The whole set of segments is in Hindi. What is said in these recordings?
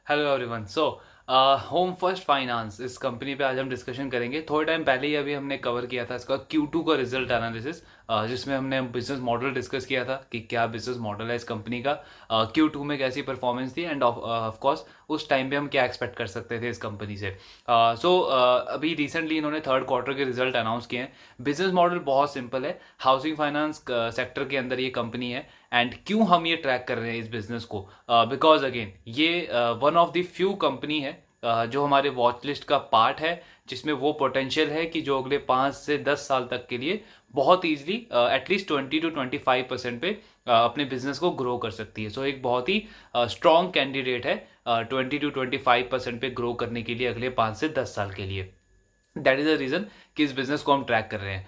Hello everyone. Home first finance इस कंपनी पे आज हम डिस्कशन करेंगे। थोड़े टाइम पहले ही अभी हमने कवर किया था इसका Q2 का रिजल्ट एनालिसिस, जिसमें हमने बिजनेस मॉडल डिस्कस किया था कि क्या बिजनेस मॉडल है इस कंपनी का, Q2 में कैसी परफॉर्मेंस थी एंड ऑफ कोर्स उस टाइम पे हम क्या एक्सपेक्ट कर सकते थे इस कंपनी से। अभी रिसेंटली इन्होंने थर्ड क्वार्टर के रिजल्ट अनाउंस किए हैं। बिजनेस मॉडल बहुत सिंपल है, हाउसिंग फाइनेंस सेक्टर के अंदर ये कंपनी है। एंड क्यों हम ये ट्रैक कर रहे हैं इस बिजनेस को? बिकॉज अगेन ये one of the few company है जो हमारे वॉच लिस्ट का पार्ट है, जिसमें वो पोटेंशियल है कि जो अगले 5 से 10 साल तक के लिए बहुत ईजिली एटलीस्ट 20 to 25% पे अपने बिजनेस को ग्रो कर सकती है। एक बहुत ही स्ट्रॉन्ग कैंडिडेट है 20 to 25% पे ग्रो करने के लिए अगले 5 से 10 साल के लिए। दैट इज द रीजन कि इस बिजनेस को हम ट्रैक कर रहे हैं।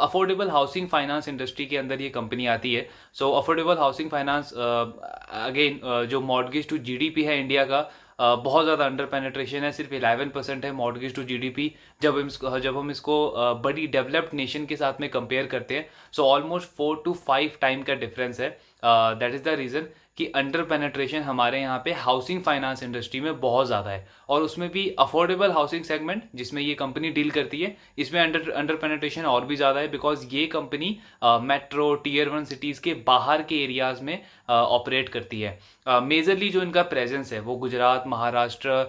अफोर्डेबल हाउसिंग फाइनेंस इंडस्ट्री के अंदर ये कंपनी आती है। अफोर्डेबल हाउसिंग फाइनेंस अगेन जो मॉर्गेज टू जीडीपी है इंडिया का, बहुत ज़्यादा अंडर पेनेट्रेशन है। सिर्फ 11% है मॉर्गेज टू जीडीपी। जब हम इसको बड़ी डेवलप्ड नेशन के साथ में कंपेयर करते हैं, ऑलमोस्ट 4 to 5 टाइम का डिफरेंस है। दैट इज द रीज़न कि अंडर पेनेट्रेशन हमारे यहाँ पे हाउसिंग फाइनेंस इंडस्ट्री में बहुत ज़्यादा है, और उसमें भी अफोर्डेबल हाउसिंग सेगमेंट जिसमें ये कंपनी डील करती है, इसमें अंडर अंडर पेनेट्रेशन और भी ज़्यादा है। बिकॉज ये कंपनी मेट्रो Tier 1 सिटीज़ के बाहर के एरियाज में ऑपरेट करती है। मेजरली जो इनका प्रेजेंस है वो गुजरात, महाराष्ट्र,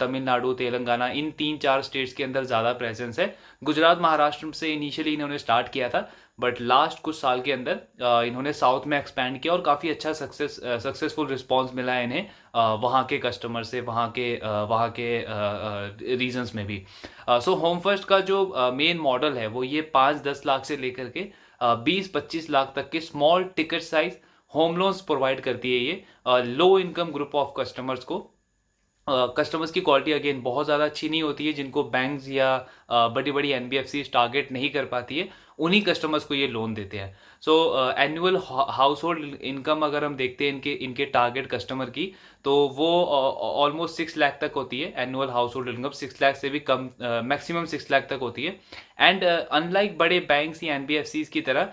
तमिलनाडु, तेलंगाना, इन 3-4 स्टेट्स के अंदर ज़्यादा प्रेजेंस है। गुजरात महाराष्ट्र से इनिशियली इन्होंने स्टार्ट किया था, बट लास्ट कुछ साल के अंदर इन्होंने साउथ में एक्सपैंड किया और काफ़ी अच्छा सक्सेसफुल रिस्पॉन्स मिला है इन्हें वहाँ के कस्टमर से, वहाँ के रीजन्स में भी। होम फर्स्ट का जो मेन मॉडल है वो ये 5-10 लाख से लेकर के 20-25 लाख तक के small ticket size home loans provide करती है ये low income group of customers को। कस्टमर्स की क्वालिटी अगेन बहुत ज़्यादा अच्छी नहीं होती है, जिनको बैंक्स या बड़ी बड़ी एनबीएफसी टारगेट नहीं कर पाती है, उन्हीं कस्टमर्स को ये लोन देते हैं। एनुअल हाउस होल्ड इनकम अगर हम देखते हैं इनके इनके टारगेट कस्टमर की, तो वो ऑलमोस्ट 6 लाख तक होती है। Annual house hold income 6 lakh से भी कम, मैक्सिमम 6 लाख तक होती है। एंड अनलाइक बड़े बैंक्स या एनबीएफसी की तरह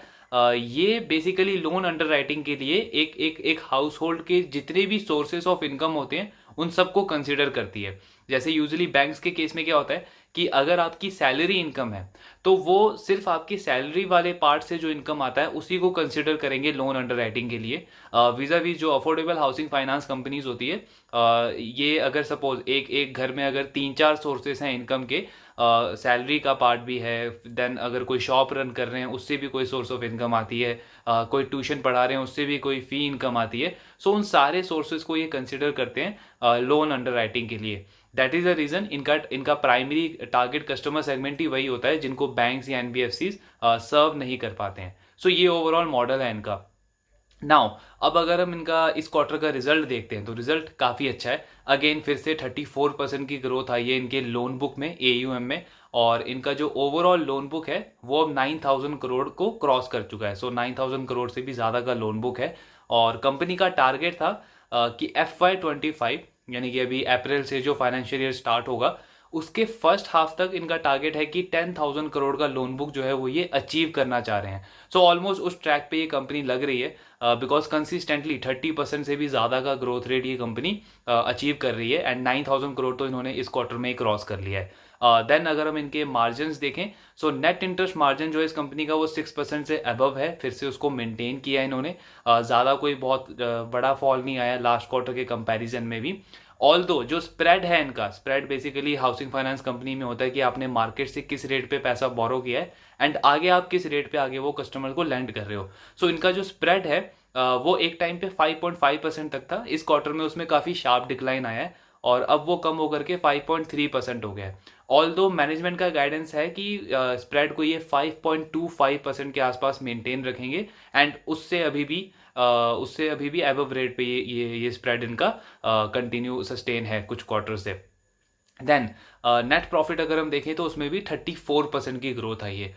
ये बेसिकली लोन अंडर राइटिंग के लिए एक हाउस होल्ड के जितने भी सोर्सेस ऑफ इनकम होते हैं उन सबको कंसिडर करती है। जैसे यूजुअली बैंक्स के केस में क्या होता है कि अगर आपकी सैलरी इनकम है तो वो सिर्फ आपकी सैलरी वाले पार्ट से जो इनकम आता है उसी को कंसिडर करेंगे लोन अंडर राइटिंग के लिए। वीजा वी जो अफोर्डेबल हाउसिंग फाइनेंस कंपनीज होती है, ये अगर सपोज एक एक घर में अगर 3-4 सोर्सेस हैं इनकम के, सैलरी का पार्ट भी है, देन अगर कोई शॉप रन कर रहे हैं उससे भी कोई सोर्स ऑफ इनकम आती है, कोई ट्यूशन पढ़ा रहे हैं उससे भी कोई फी इनकम आती है। उन सारे सोर्सेज को ये कंसिडर करते हैं लोन अंडर राइटिंग के लिए। दैट इज द रीजन इनका इनका प्राइमरी टारगेट कस्टमर सेगमेंट ही वही होता है जिनको बैंक्स या एनबीएफसी सर्व नहीं कर पाते हैं। ये ओवरऑल मॉडल है इनका। नाउ अब अगर हम इनका इस क्वार्टर का रिजल्ट देखते हैं तो रिजल्ट काफ़ी अच्छा है। अगेन फिर से 34% की ग्रोथ आई है इनके लोन बुक में, AUM में, और इनका जो ओवरऑल लोन बुक है वो अब 9,000 करोड़ को क्रॉस कर चुका है। 9,000 करोड़ से भी ज़्यादा का लोन बुक है। और कंपनी का टारगेट था कि FY 2025 यानी कि अभी अप्रैल से जो फाइनेंशियल ईयर स्टार्ट होगा उसके फर्स्ट हाफ तक इनका टारगेट है कि 10,000 करोड़ का लोन बुक जो है वो ये अचीव करना चाह रहे हैं। ऑलमोस्ट उस ट्रैक पे ये कंपनी लग रही है, बिकॉज कंसिस्टेंटली 30% से भी ज़्यादा का ग्रोथ रेट ये कंपनी अचीव कर रही है। एंड 9,000 करोड़ तो इन्होंने इस क्वार्टर में क्रॉस कर लिया है। देन अगर हम इनके मार्जिन देखें, नेट इंटरेस्ट मार्जिन जो है इस कंपनी का वो 6% से अबव है, फिर से उसको मेंटेन किया है इन्होंने। ज़्यादा कोई बहुत बड़ा फॉल नहीं आया लास्ट क्वार्टर के कंपैरिजन में भी। ऑल दो जो स्प्रेड है इनका, spread basically housing finance company में होता है कि आपने मार्केट से किस रेट पे पैसा बोरो किया है एंड आगे आप किस रेट पे आगे वो कस्टमर को लेंड कर रहे हो। इनका जो स्प्रेड है वो एक टाइम पे 5.5% तक था। इस क्वार्टर में उसमें काफ़ी शार्प डिक्लाइन आया है और अब वो कम होकर के 5.3% हो गया है। ऑल दो मैनेजमेंट का गाइडेंस है कि स्प्रेड को ये 5.25% के आसपास मेंटेन रखेंगे एंड उससे अभी भी एबव रेट पे ये स्प्रेड इनका कंटिन्यू सस्टेन है कुछ क्वार्टर से। देन नेट प्रॉफिट अगर हम देखें तो उसमें भी 34% की ग्रोथ आई है।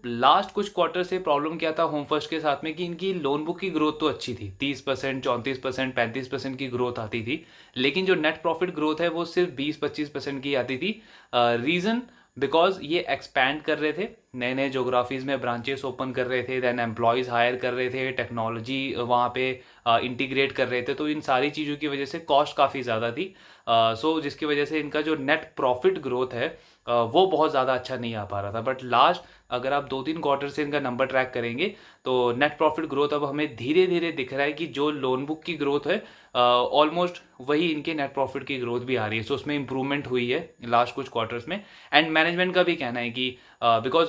लास्ट कुछ क्वार्टर से प्रॉब्लम क्या था होम फर्स्ट के साथ में कि इनकी लोन बुक की ग्रोथ तो अच्छी थी, 30%, 34%, 35% की ग्रोथ आती थी, लेकिन जो नेट प्रॉफिट ग्रोथ है वो सिर्फ 20-25% की आती थी। रीज़न बिकॉज ये एक्सपैंड कर रहे थे, नए नए जोग्राफीज़ में ब्रांचेस ओपन कर रहे थे, देन एम्प्लॉयज़ हायर कर रहे थे, टेक्नोलॉजी वहाँ पे इंटीग्रेट कर रहे थे, तो इन सारी चीज़ों की वजह से कॉस्ट काफ़ी ज़्यादा थी। सो जिसकी वजह से इनका जो नेट प्रॉफिट ग्रोथ है वो बहुत ज़्यादा अच्छा नहीं आ पा रहा था। बट लास्ट अगर आप 2-3 क्वार्टर से इनका नंबर ट्रैक करेंगे तो नेट प्रॉफिट ग्रोथ अब हमें धीरे धीरे दिख रहा है कि जो लोन बुक की ग्रोथ है ऑलमोस्ट वही इनके नेट प्रॉफिट की ग्रोथ भी आ रही है। सो उसमें इंप्रूवमेंट हुई है लास्ट कुछ क्वार्टर्स में। एंड मैनेजमेंट का भी कहना है कि बिकॉज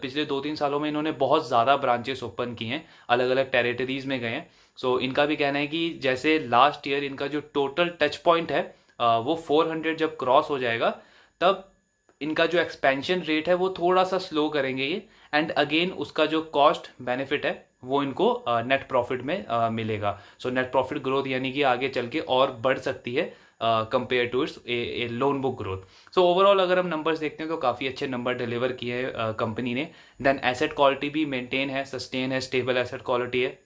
पिछले 2-3 सालों में इन्होंने बहुत ज़्यादा ब्रांचेस ओपन किए हैं, अलग अलग टेरिटरीज में गए हैं। सो इनका भी कहना है कि जैसे लास्ट ईयर इनका जो टोटल टच पॉइंट है वो 400 जब क्रॉस हो जाएगा तब इनका जो एक्सपेंशन रेट है वो थोड़ा सा स्लो करेंगे ये। एंड अगेन उसका जो कॉस्ट बेनिफिट है वो इनको नेट प्रॉफिट में मिलेगा। सो नेट प्रॉफिट ग्रोथ यानी कि आगे चल के और बढ़ सकती है compare to it's a loan book growth. So overall अगर हम नंबर्स देखते हैं तो काफ़ी अच्छे नंबर डिलीवर किए हैं कंपनी ने। देन एसेट क्वालिटी भी मेंटेन है, सस्टेन है, स्टेबल एसेट क्वालिटी है।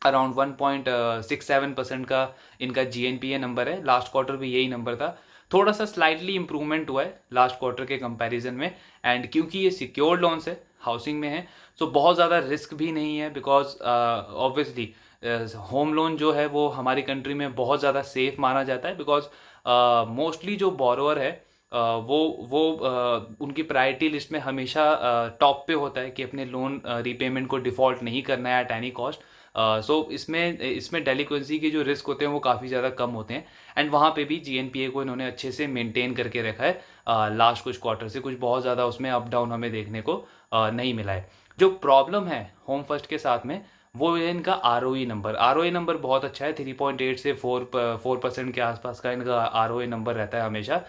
अराउंड 1.67% का इनका GNPA नंबर है, लास्ट क्वार्टर भी यही नंबर था। थोड़ा सा स्लाइटली इंप्रूवमेंट हुआ है लास्ट क्वार्टर के कंपैरिजन में। एंड क्योंकि ये सिक्योर्ड लोन्स है, हाउसिंग में है, सो बहुत ज़्यादा रिस्क भी नहीं है। बिकॉज ऑब्वियसली होम लोन जो है वो हमारी कंट्री में बहुत ज़्यादा सेफ माना जाता है। बिकॉज मोस्टली जो बोरोअर है वो उनकी प्रायोरिटी लिस्ट में हमेशा टॉप पे होता है कि अपने लोन रीपेमेंट को डिफ़ॉल्ट नहीं करना है एट एनी कॉस्ट। सो इसमें डेलिक्वेंसी के जो रिस्क होते हैं वो काफ़ी ज़्यादा कम होते हैं। एंड वहाँ पे भी GNPA को इन्होंने अच्छे से मेंटेन करके रखा है लास्ट कुछ क्वार्टर से। कुछ बहुत ज़्यादा उसमें अप डाउन हमें देखने को नहीं मिला है। जो प्रॉब्लम है होम फर्स्ट के साथ में वो है इनका ROE नंबर। ROE नंबर बहुत अच्छा है, 3.8 से 4% के आसपास का इनका ROE नंबर रहता है हमेशा।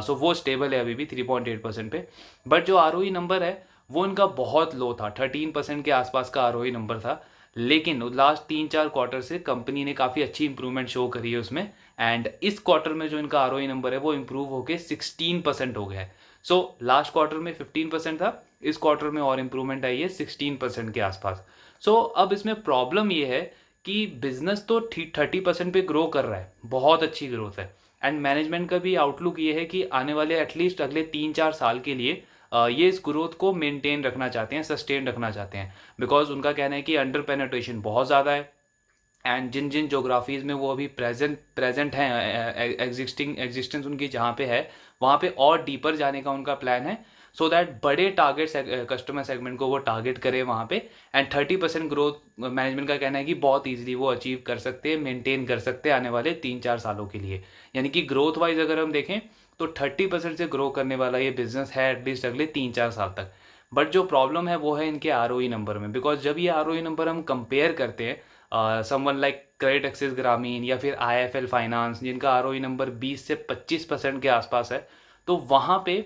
सो वो स्टेबल है अभी भी 3.8% पे। बट जो ROE नंबर है वो इनका बहुत लो था, 13% के आसपास का ROE नंबर था। लेकिन लास्ट 3-4 क्वार्टर से कंपनी ने काफ़ी अच्छी इंप्रूवमेंट शो करी है उसमें। एंड इस क्वार्टर में जो इनका ROE नंबर है वो इम्प्रूव होकर 16% हो गया है। सो लास्ट क्वार्टर में 15% था, इस क्वार्टर में और इम्प्रूवमेंट आई है 16% के आसपास। सो अब इसमें प्रॉब्लम ये है कि बिजनेस तो 30% पे ग्रो कर रहा है, बहुत अच्छी ग्रोथ है। एंड मैनेजमेंट का भी आउटलुक ये है कि आने वाले एटलीस्ट अगले 3-4 साल के लिए ये इस ग्रोथ को मेंटेन रखना चाहते हैं, सस्टेन रखना चाहते हैं। बिकॉज उनका कहना है कि अंडर पेनिट्रेशन बहुत ज़्यादा है। एंड जिन जिन जोग्राफीज में वो अभी प्रेजेंट हैं, एग्जिस्टेंस उनकी जहाँ पे है वहाँ पे और डीपर जाने का उनका प्लान है। सो दैट बड़े टारगेट कस्टमर सेगमेंट को वो टारगेट करे वहाँ पे। एंड 30% ग्रोथ मैनेजमेंट का कहना है कि बहुत ईजिली वो अचीव कर सकते हैं, मेंटेन कर सकते हैं आने वाले 3-4 सालों के लिए। यानी कि ग्रोथ वाइज अगर हम देखें तो 30% से ग्रो करने वाला ये बिजनेस है एटलीस्ट अगले 3-4 साल तक। बट जो प्रॉब्लम है वो है इनके ROE नंबर में। बिकॉज जब ये ROE नंबर हम कंपेयर करते हैं समवन लाइक क्रेडिट एक्सिस ग्रामीण या फिर IIFL फाइनेंस जिनका ROE नंबर 20 से 25% के आसपास है, तो वहाँ पे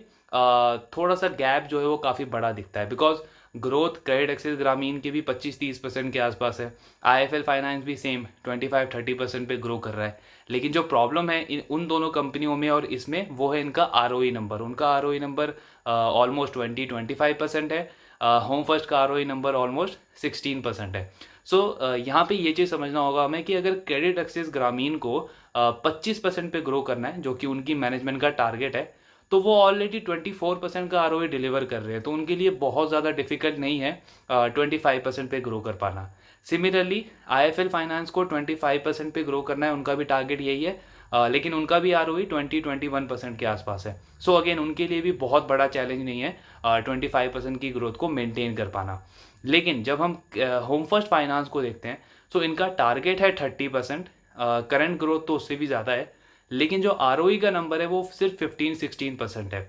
थोड़ा सा गैप जो है वो काफ़ी बड़ा दिखता है। बिकॉज ग्रोथ क्रेडिट एक्सिस ग्रामीण के भी 25-30% के आसपास है, IIFL फाइनेंस भी सेम 25-30% पे ग्रो कर रहा है। लेकिन जो प्रॉब्लम है उन दोनों कंपनियों में और इसमें वो है इनका ROE नंबर। उनका ROE नंबर ऑलमोस्ट 20-25% है, होम फर्स्ट का ROE नंबर ऑलमोस्ट 16% है। सो यहाँ पे ये चीज़ समझना होगा हमें कि अगर क्रेडिट एक्सिस ग्रामीण को 25% पे ग्रो करना है जो कि उनकी मैनेजमेंट का टारगेट है, तो वो ऑलरेडी 24% का ROE डिलीवर कर रहे हैं, तो उनके लिए बहुत ज़्यादा डिफिकल्ट नहीं है 25% पे ग्रो कर पाना। सिमिलरली IIFL फाइनेंस को 25% पे ग्रो करना है, उनका भी टारगेट यही है। लेकिन उनका भी ROE 20-21% के आसपास है। सो अगेन उनके लिए भी बहुत बड़ा चैलेंज नहीं है 25% की ग्रोथ को मेंटेन कर पाना। लेकिन जब हम होम फर्स्ट फाइनेंस को देखते हैं सो इनका टारगेट है 30%, करंट ग्रोथ तो उससे भी ज़्यादा है, लेकिन जो ROE का नंबर है वो सिर्फ 15-16% है।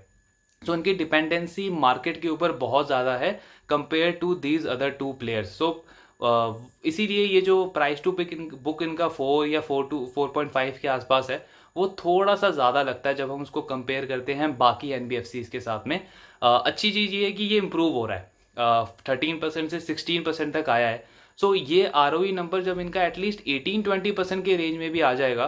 सो इनकी डिपेंडेंसी मार्केट के ऊपर बहुत ज़्यादा है compare to these other 2 players. So इसीलिए ये जो प्राइस टू बुक इनका 4 या 4.5 के आसपास है वो थोड़ा सा ज़्यादा लगता है जब हम उसको कंपेयर करते हैं बाकी NBFCs के साथ में। अच्छी चीज़ ये है कि ये इम्प्रूव हो रहा है, 13% से 16% तक आया है। सो ये ROE नंबर जब इनका एटलीस्ट 18-20% के रेंज में भी आ जाएगा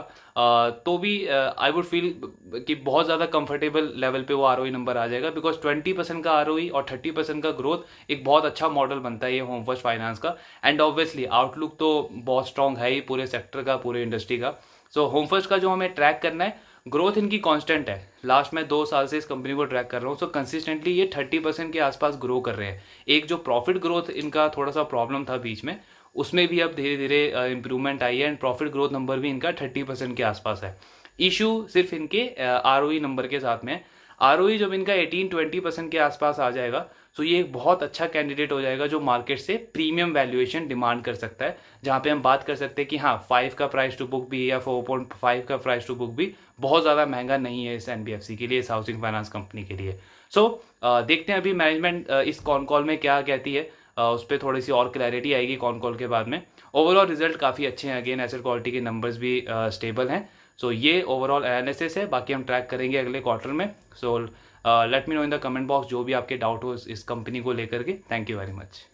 तो भी आई वुड फील कि बहुत ज़्यादा कंफर्टेबल लेवल पे वो ROE नंबर आ जाएगा। बिकॉज 20% का ROE और 30% का ग्रोथ एक बहुत अच्छा मॉडल बनता है ये होम फर्स्ट फाइनेंस का। एंड ऑब्वियसली आउटलुक तो बहुत स्ट्रॉन्ग है ही पूरे सेक्टर का, पूरे इंडस्ट्री का। सो होम फर्स्ट का जो हमें ट्रैक करना है ग्रोथ इनकी कांस्टेंट है। लास्ट में 2 साल से इस कंपनी को ट्रैक कर रहा हूँ, सो कंसिस्टेंटली ये 30% के आसपास ग्रो कर रहे हैं। एक जो प्रॉफिट ग्रोथ इनका थोड़ा सा प्रॉब्लम था बीच में, उसमें भी अब धीरे धीरे इंप्रूवमेंट आई है एंड प्रॉफिट ग्रोथ नंबर भी इनका 30% के आसपास है। इशू सिर्फ इनके ROE नंबर के साथ में है। ROE जब इनका 18-20% के आसपास आ जाएगा, तो ये एक बहुत अच्छा कैंडिडेट हो जाएगा जो मार्केट से प्रीमियम वैल्यूएशन डिमांड कर सकता है, जहाँ पे हम बात कर सकते हैं कि हाँ 5 का प्राइस टू बुक भी या 4.5 का प्राइस टू बुक भी बहुत ज़्यादा महंगा नहीं है इस NBFC के लिए, इस हाउसिंग फाइनेंस कंपनी के लिए। सो देखते हैं अभी मैनेजमेंट इस कॉन कॉल में क्या कहती है, उस पर थोड़ी सी और क्लैरिटी आएगी कॉन कॉल के बाद में। ओवरऑल रिजल्ट काफ़ी अच्छे हैं, अगेन एसेट क्वालिटी के नंबर्स भी स्टेबल हैं। सो ये ओवरऑल एनालिसिस है, बाकी हम ट्रैक करेंगे अगले क्वार्टर में। So let me know in the comment box जो भी आपके डाउट हो इस कंपनी को लेकर के। Thank you very much.